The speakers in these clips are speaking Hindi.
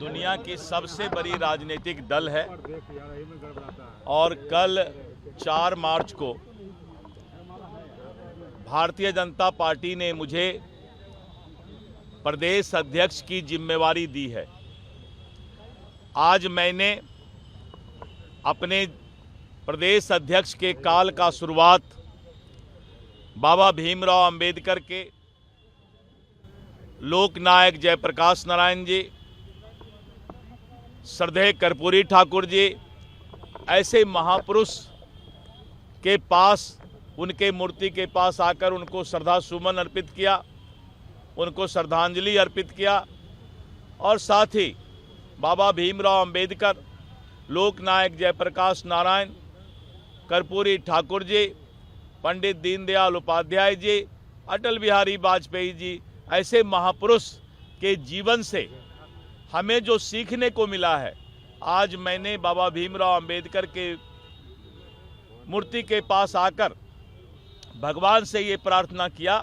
दुनिया की सबसे बड़ी राजनीतिक दल है और कल 4 मार्च को भारतीय जनता पार्टी ने मुझे प्रदेश अध्यक्ष की जिम्मेवारी दी है। आज मैंने अपने प्रदेश अध्यक्ष के काल का शुरुआत बाबा भीमराव अंबेडकर के, लोकनायक जयप्रकाश नारायण जी, श्रद्धेय कर्पूरी ठाकुर जी, ऐसे महापुरुष के पास, उनके मूर्ति के पास आकर उनको श्रद्धा सुमन अर्पित किया, उनको श्रद्धांजलि अर्पित किया और साथ ही बाबा भीमराव अंबेडकर, लोकनायक जयप्रकाश नारायण, कर्पूरी ठाकुर जी, पंडित दीनदयाल उपाध्याय जी, अटल बिहारी वाजपेयी जी, ऐसे महापुरुष के जीवन से हमें जो सीखने को मिला है, आज मैंने बाबा भीमराव अंबेडकर के मूर्ति के पास आकर भगवान से ये प्रार्थना किया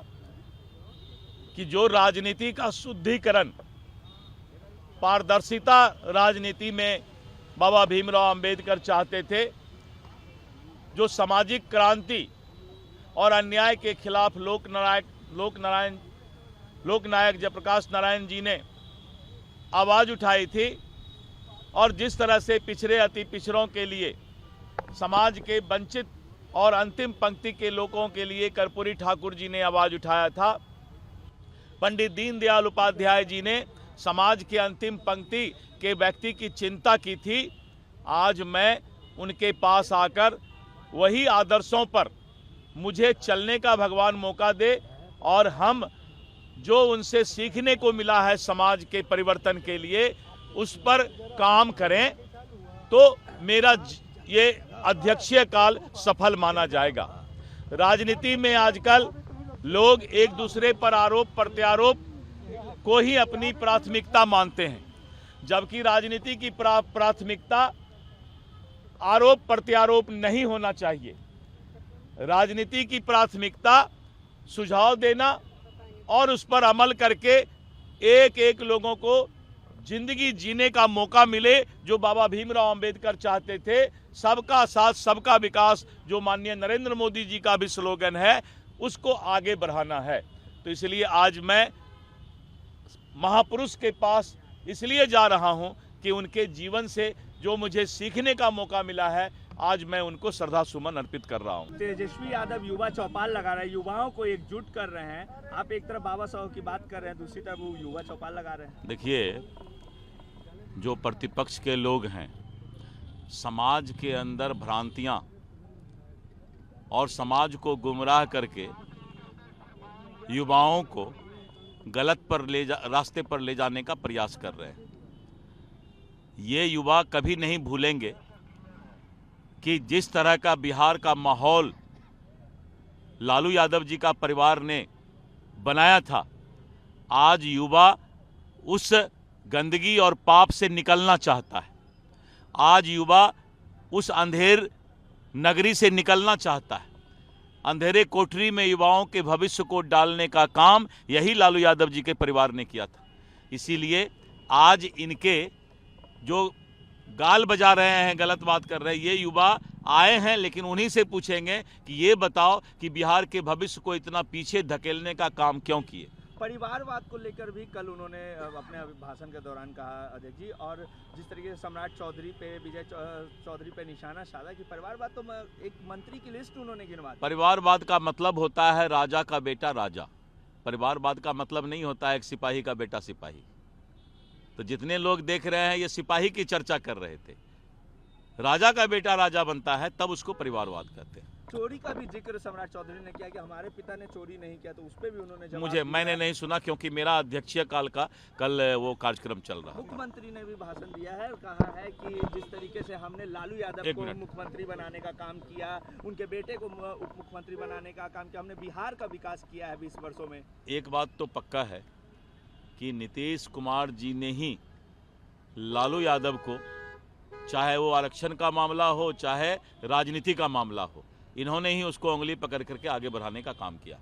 कि जो राजनीति का शुद्धिकरण, पारदर्शिता राजनीति में बाबा भीमराव अंबेडकर चाहते थे, जो सामाजिक क्रांति और अन्याय के खिलाफ लोकनायक जयप्रकाश नारायण जी ने आवाज़ उठाई थी और जिस तरह से पिछड़े अति पिछड़ों के लिए, समाज के वंचित और अंतिम पंक्ति के लोगों के लिए कर्पूरी ठाकुर जी ने आवाज़ उठाया था, पंडित दीनदयाल उपाध्याय जी ने समाज के अंतिम पंक्ति के व्यक्ति की चिंता की थी। आज मैं उनके पास आकर वही आदर्शों पर मुझे चलने का भगवान मौका दे और हम जो उनसे सीखने को मिला है समाज के परिवर्तन के लिए, उस पर काम करें तो मेरा ये अध्यक्षीय काल सफल माना जाएगा। राजनीति में आजकल लोग एक दूसरे पर आरोप प्रत्यारोप को ही अपनी प्राथमिकता मानते हैं, जबकि राजनीति की प्राथमिकता आरोप प्रत्यारोप नहीं होना चाहिए। राजनीति की प्राथमिकता सुझाव देना और उस पर अमल करके एक एक लोगों को जिंदगी जीने का मौका मिले, जो बाबा भीमराव अंबेडकर चाहते थे। सबका साथ सबका विकास, जो माननीय नरेंद्र मोदी जी का भी स्लोगन है, उसको आगे बढ़ाना है। तो इसलिए आज मैं महापुरुष के पास इसलिए जा रहा हूं कि उनके जीवन से जो मुझे सीखने का मौका मिला है, आज मैं उनको श्रद्धा सुमन अर्पित कर रहा हूं। तेजस्वी यादव युवा चौपाल लगा रहे हैं, युवाओं को एकजुट कर रहे हैं। आप एक तरफ बाबा साहब की बात कर रहे हैं, दूसरी तरफ वो युवा चौपाल लगा रहे हैं। देखिए, जो प्रतिपक्ष के लोग हैं, समाज के अंदर भ्रांतियां और समाज को गुमराह करके युवाओं को गलत पर रास्ते पर ले जाने का प्रयास कर रहे हैं। ये युवा कभी नहीं भूलेंगे कि जिस तरह का बिहार का माहौल लालू यादव जी का परिवार ने बनाया था, आज युवा उस गंदगी और पाप से निकलना चाहता है। आज युवा उस अंधेर नगरी से निकलना चाहता है। अंधेरे कोठरी में युवाओं के भविष्य को डालने का काम यही लालू यादव जी के परिवार ने किया था। इसीलिए आज इनके जो गाल बजा रहे हैं, गलत बात कर रहे हैं, ये युवा आए हैं, लेकिन उन्हीं से पूछेंगे कि ये बताओ कि बिहार के भविष्य को इतना पीछे धकेलने का काम क्यों किए। परिवारवाद को लेकर भी कल उन्होंने अपने भाषण के दौरान कहा अध्यक्ष जी, और जिस तरीके से सम्राट चौधरी पे, विजय चौधरी पे निशाना साधा कि परिवारवाद, तो एक मंत्री की लिस्ट उन्होंने गिनवा दी। परिवारवाद का मतलब होता है राजा का बेटा राजा। परिवारवाद का मतलब नहीं होता है एक सिपाही का बेटा सिपाही। तो जितने लोग देख रहे हैं, ये सिपाही की चर्चा कर रहे थे। राजा का बेटा राजा बनता है, तब उसको परिवारवाद कहते हैं। चोरी का भी जिक्र सम्राट चौधरी ने किया कि हमारे पिता ने चोरी नहीं किया, तो उस पर भी उन्होंने मैंने नहीं सुना, क्योंकि मेरा अध्यक्षीय काल का कल वो कार्यक्रम चल रहा है। मुख्यमंत्री ने भी भाषण दिया है और कहा है कि जिस तरीके से हमने लालू यादव को मुख्यमंत्री बनाने का काम किया, उनके बेटे को उप मुख्यमंत्री बनाने का काम किया, हमने बिहार का विकास किया है 20 वर्षों में। एक बात तो पक्का है कि नीतीश कुमार जी ने ही लालू यादव को, चाहे वो आरक्षण का मामला हो, चाहे राजनीति का मामला हो, इन्होंने ही उसको उंगली पकड़ करके आगे बढ़ाने का काम किया।